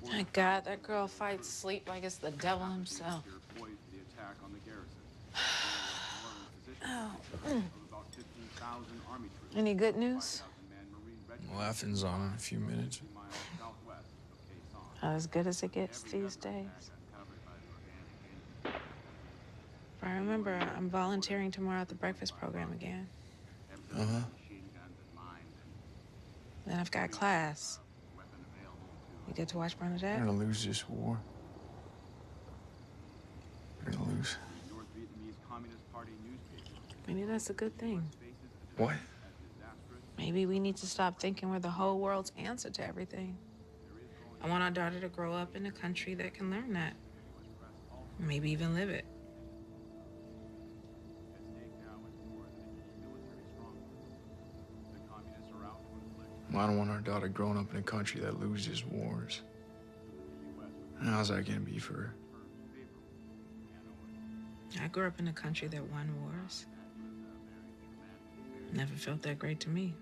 My God, that girl fights sleep like it's the devil himself. Oh. Any good news? Laughing's on in a few minutes. Not as good as it gets these days. I remember I'm volunteering tomorrow at the breakfast program again. Uh-huh. Then I've got class. You get to watch Bernadette? We're gonna lose this war. We're gonna lose. Maybe that's a good thing. What? Maybe we need to stop thinking we're the whole world's answer to everything. I want our daughter to grow up in a country that can learn that. Maybe even live it. Well, I don't want our daughter growing up in a country that loses wars. And how's that gonna be for her? I grew up in a country that won wars. Never felt that great to me.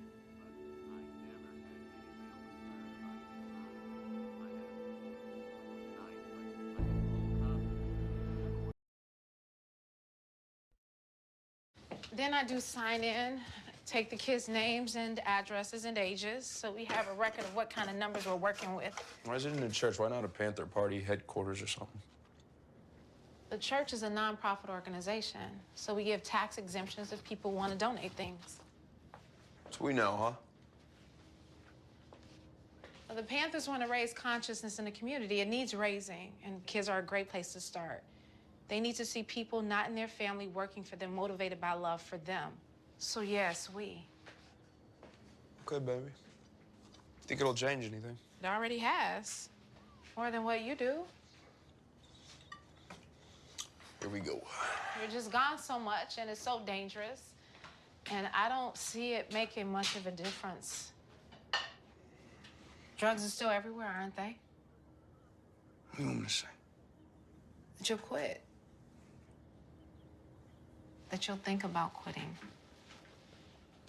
Then I do sign in, take the kids' names and addresses and ages, so we have a record of what kind of numbers we're working with. Why is it in a church? Why not a Panther Party headquarters or something? The church is a nonprofit organization, so we give tax exemptions if people want to donate things. So we know, huh? Well, the Panthers want to raise consciousness in the community. It needs raising, and kids are a great place to start. They need to see people not in their family working for them, motivated by love for them. So yes, we. Okay, baby. Think it'll change anything? It already has. More than what you do. Here we go. You're just gone so much, and it's so dangerous. And I don't see it making much of a difference. Drugs are still everywhere, aren't they? What do you want me to say? That you'll quit. That you'll think about quitting.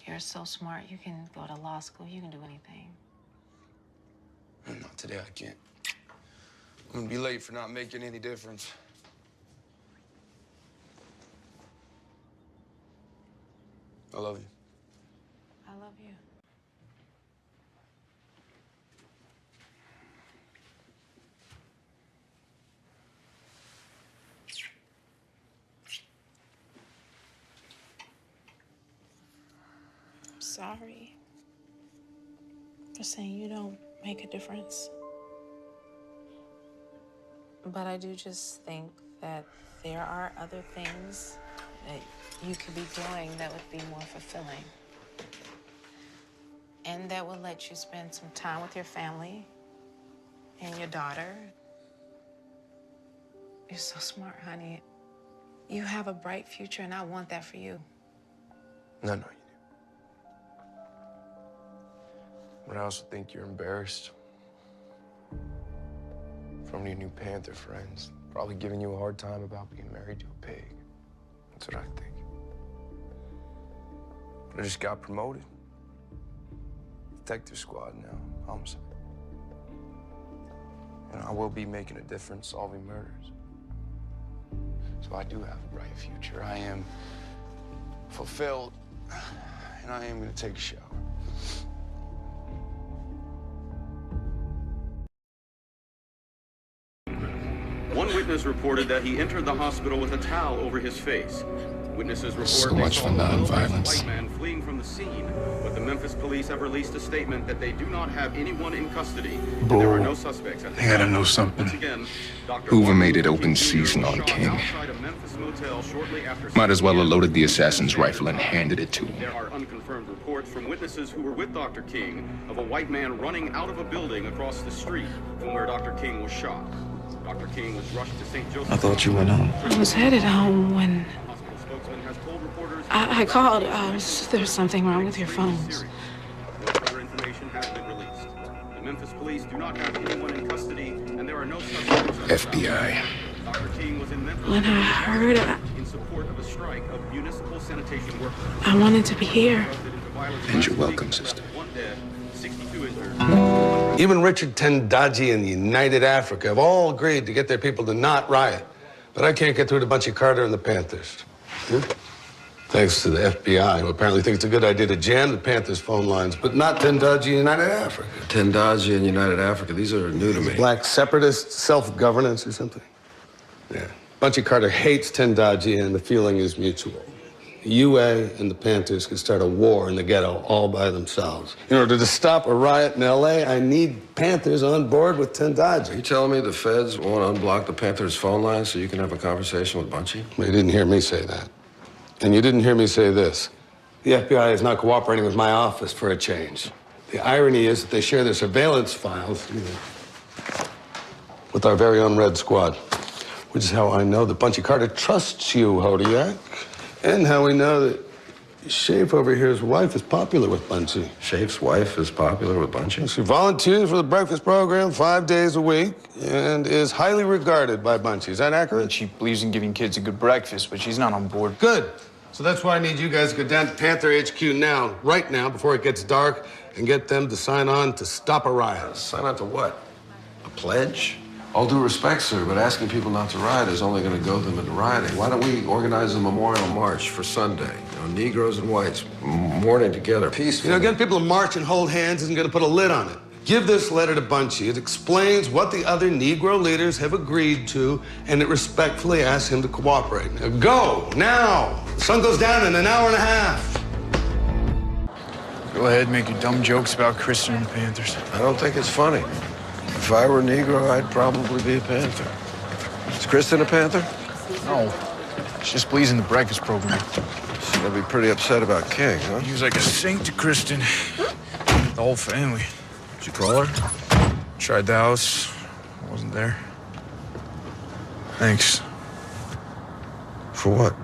You're so smart. You can go to law school. You can do anything. Not today, I can't. I'm gonna be late for not making any difference. I love you. I love you. I'm sorry for saying you don't make a difference. But I do just think that there are other things that you could be doing that would be more fulfilling. And that would let you spend some time with your family and your daughter. You're so smart, honey. You have a bright future, and I want that for you. No, you do. But I also think you're embarrassed from your new Panther friends. Probably giving you a hard time about being married to a pig. That's what I think. But I just got promoted. Detective squad now, homicide. And I will be making a difference solving murders. So I do have a bright future. I am fulfilled, and I am gonna take a shower. One witness reported that he entered the hospital with a towel over his face. Witnesses report So they much saw for a non-violence. white man fleeing from the scene, but the Memphis police have released a statement that they do not have anyone in custody. And there are no suspects at the They gotta time. know something. Once again, Dr. Hoover made it Martin open King Jr. season was on shot King. outside a Memphis motel shortly after Might as well have 6 loaded the p.m. assassin's rifle and handed it to There him. are unconfirmed reports from witnesses who were with Dr. King of a white man running out of a building across the street from where Dr. King was shot. Dr. King was rushed to St. Joseph's. I thought you went home. I was headed home when Hospital spokesman has told reporters I called. There's something wrong with your phones. No further information has been released. The Memphis police do not have anyone in custody, and there are no suspects. FBI. Dr. King was in Memphis When I heard it, in support of a strike of municipal sanitation workers. I wanted to be here. Erupted into violence And you're last week, welcome, sister. left 1 dead, 62 injured. Even Richard Tendaji and United Africa have all agreed to get their people to not riot. But I can't get through to Bunchy Carter and the Panthers. Thanks to the FBI, who apparently think it's a good idea to jam the Panthers' phone lines, but not Tendaji and United Africa. Tendaji and United Africa, these are new to me. Black separatist self-governance or something? Yeah. Bunchy Carter hates Tendaji, and the feeling is mutual. UA and the Panthers could start a war in the ghetto all by themselves. In order to stop a riot in LA, I need Panthers on board with Tendaji. Are you telling me the feds won't unblock the Panthers' phone lines so you can have a conversation with Bunchy? Well, you didn't hear me say that. And you didn't hear me say this. The FBI is not cooperating with my office for a change. The irony is that they share their surveillance files with our very own Red Squad, which is how I know that Bunchy Carter trusts you, Hodiak. And how we know that Shafe over here's wife is popular with Bunchy. Shafe's wife is popular with Bunchy? She volunteers for the breakfast program 5 days a week and is highly regarded by Bunchy. Is that accurate? And she believes in giving kids a good breakfast, but she's not on board. Good. So that's why I need you guys to go down to Panther HQ now, right now, before it gets dark, and get them to sign on to stop a riot. Sign on to what? A pledge? All due respect, sir, but asking people not to riot is only going to goad them into rioting. Why don't we organize a memorial march for Sunday? You know, Negroes and whites mourning together, peacefully. You know, getting people to march and hold hands isn't going to put a lid on it. Give this letter to Bunchy. It explains what the other Negro leaders have agreed to, and it respectfully asks him to cooperate. Now, go, now! The sun goes down in an hour and a half. Go ahead, make your dumb jokes about Kristin and the Panthers. I don't think it's funny. If I were Negro, I'd probably be a Panther. Is Kristin a Panther? No. She just believes in the breakfast program. She's gonna be pretty upset about King, huh? He was like a saint to Kristin. The whole family. Did you call her? Tried the house. Wasn't there. Thanks. For what?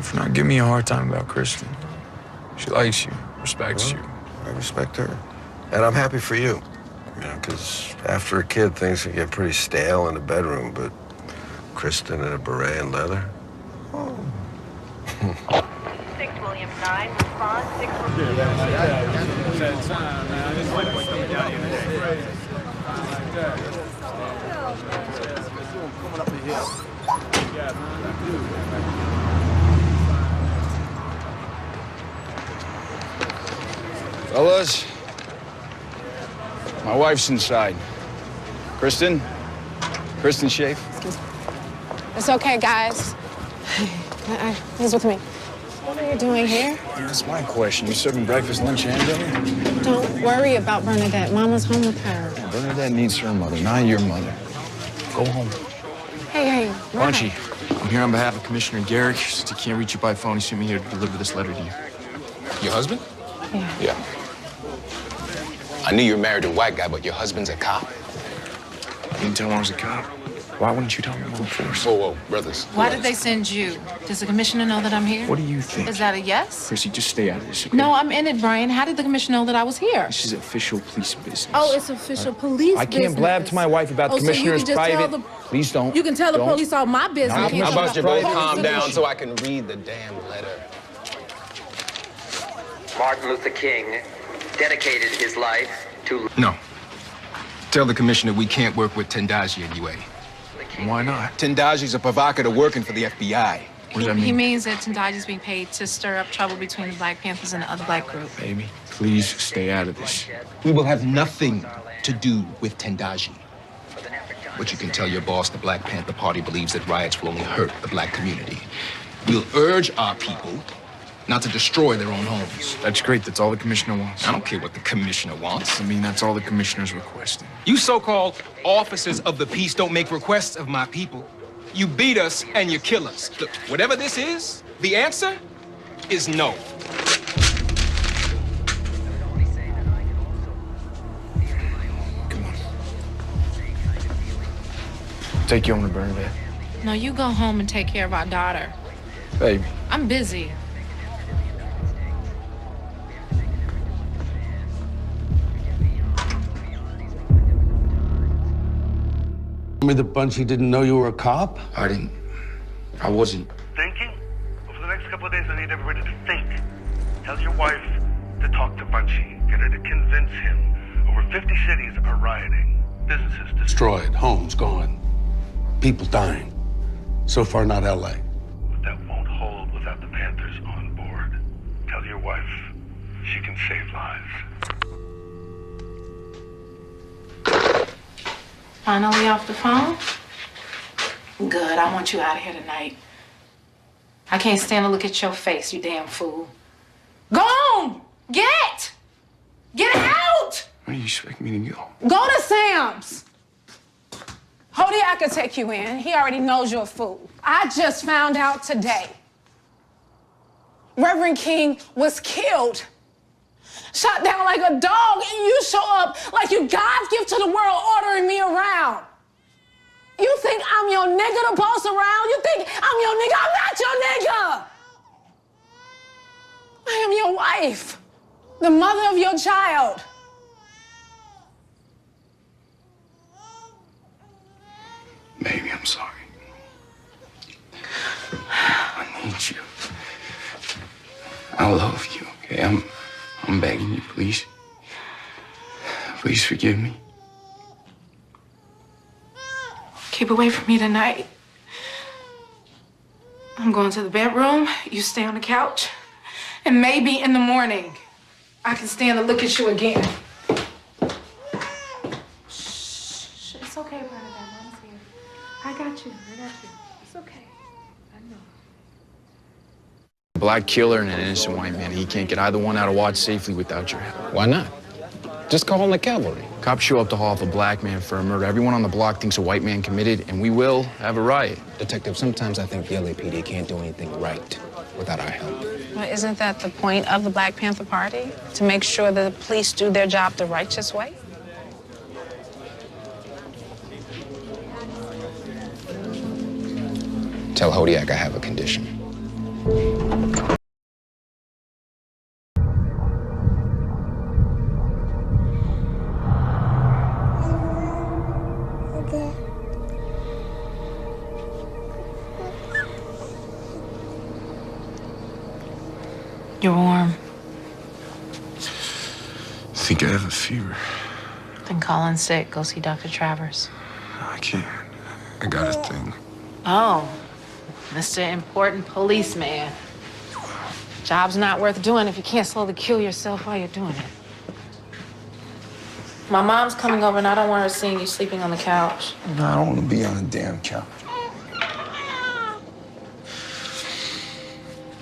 For not giving me a hard time about Kristin. She likes you, respects you. I respect her. And I'm happy for you. You know, because after a kid, things can get pretty stale in the bedroom, but Kristin in a beret and leather? Oh. 6 William 9, response 6 Fellas, my wife's inside. Kristin? Kristin Shafe? It's okay, guys. He's with me. What are you doing here? That's my question. You serving breakfast, lunch, and dinner? Don't worry about Bernadette. Mama's home with her. Yeah, Bernadette needs her mother, not your mother. Go home. Hey, Bunchy, I'm here on behalf of Commissioner Garrick. Since he can't reach you by phone, he sent me here to deliver this letter to you. Your husband? Yeah. Yeah. I knew you were married to a white guy, but your husband's a cop. You didn't tell him I was a cop. Why wouldn't you tell him I'm on force? Whoa, whoa, brothers. Why did they send you? Does the commissioner know that I'm here? What do you think? Is that a yes? Chrissy, just stay out of this, okay? No, I'm in it, Brian. How did the commissioner know that I was here? This is official police business. Oh, it's official police I can't blab to my wife about the commissioner's private. Please don't. You can tell the Don't. police all my business. Not You can't How about you tell the both police calm business. down so I can read the damn letter? Martin Luther King dedicated his life to... No. Tell the commissioner we can't work with Tendaji and UA. Why not? Tendaji's a provocateur working for the FBI. What does that He mean? means that Tendaji's being paid to stir up trouble between the Black Panthers and the other Black group. Baby, please stay out of this. We will have nothing to do with Tendaji. But you can tell your boss the Black Panther Party believes that riots will only hurt the Black community. We'll urge our people not to destroy their own homes. That's great. That's all the commissioner wants. I don't care what the commissioner wants. I mean, that's all the commissioner's requesting. You so-called officers of the peace don't make requests of my people. You beat us and you kill us. Look, whatever this is, the answer is no. Come on. Take you home to Bernadette. No, you go home and take care of our daughter. Baby. I'm busy. Tell me that Bunchy didn't know you were a cop? I didn't. I wasn't. Thinking? Well, for the next couple of days, I need everybody to think. Tell your wife to talk to Bunchy. Get her to convince him Over 50 cities are rioting. Businesses Destroyed, homes gone, people dying. So far, not LA. But that won't hold without the Panthers on board. Tell your wife she can save lives. Finally off the phone? Good, I want you out of here tonight. I can't stand to look at your face, you damn fool. Go on! Get out! Where do you expect me to go? Go to Sam's. Hody, I could take you in. He already knows you're a fool. I just found out today. Reverend King was killed. Shot down like a dog, and you show up like you God's gift to the world ordering me around. You think I'm your nigga to boss around? You think I'm your nigga? I'm not your nigga! I am your wife, the mother of your child. Baby, I'm sorry. I need you. I love you, okay? I'm begging you, please. Please forgive me. Keep away from me tonight. I'm going to the bedroom. You stay on the couch. And maybe in the morning, I can stand to look at you again. Shh. It's okay, Brian. Mom's here. I got you. It's okay. I know. A black killer and an innocent white man. He can't get either one out of Watts safely without your help. Why not? Just call in the cavalry. Cops show up to haul off a black man for a murder. Everyone on the block thinks a white man committed, and we will have a riot. Detective, sometimes I think the LAPD can't do anything right without our help. Well, isn't that the point of the Black Panther Party? To make sure the police do their job the righteous way? Tell Hodiak I have a condition. You're warm. I think I have a fever. Then call in sick. Go see Dr. Travers. I can't. I got a thing. Oh, Mr. Important Policeman. Job's not worth doing if you can't slowly kill yourself while you're doing it. My mom's coming over and I don't want her seeing you sleeping on the couch. No, I don't want to be on a damn couch.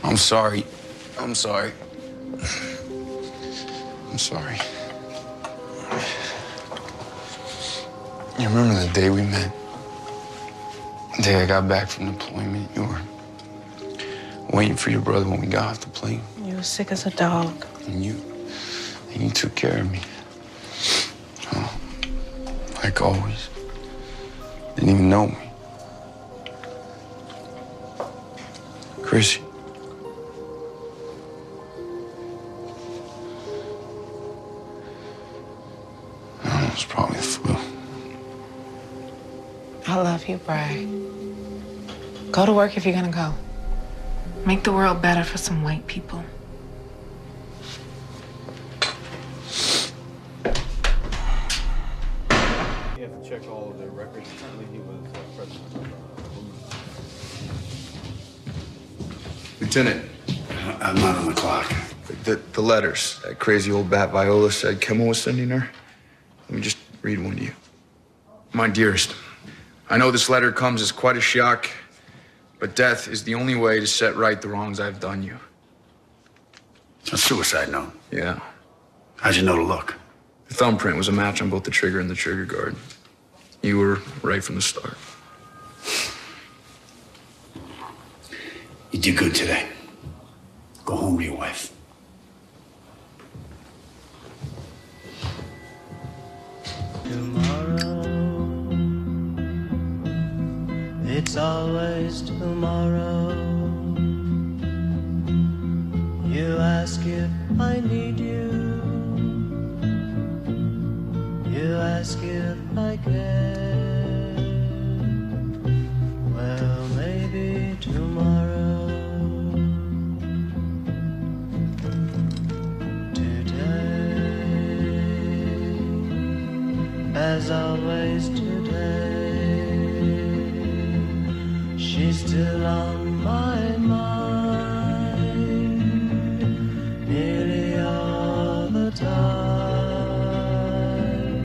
I'm sorry. I'm sorry. I'm sorry. You remember the day we met? The day I got back from deployment, you were waiting for your brother when we got off the plane. You were sick as a dog. And you took care of me. Oh, like always. Didn't even know me. Chrissy. It's probably the flu. I love you, Brian. Go to work if you're gonna go. Make the world better for some white people. You have to check all of their records. Apparently he was president of Lieutenant. I'm not on the clock. The letters that crazy old bat Viola said Kimmel was sending her. Let me just read one to you. My dearest, I know this letter comes as quite a shock, but death is the only way to set right the wrongs I've done you. A suicide note. Yeah. How'd you know to look? The thumbprint was a match on both the trigger and the trigger guard. You were right from the start. You did good today. Go home to your wife. Tomorrow, it's always tomorrow. You ask if I need you. You ask if I care. Well, maybe tomorrow. Today as always today. She's still on my mind.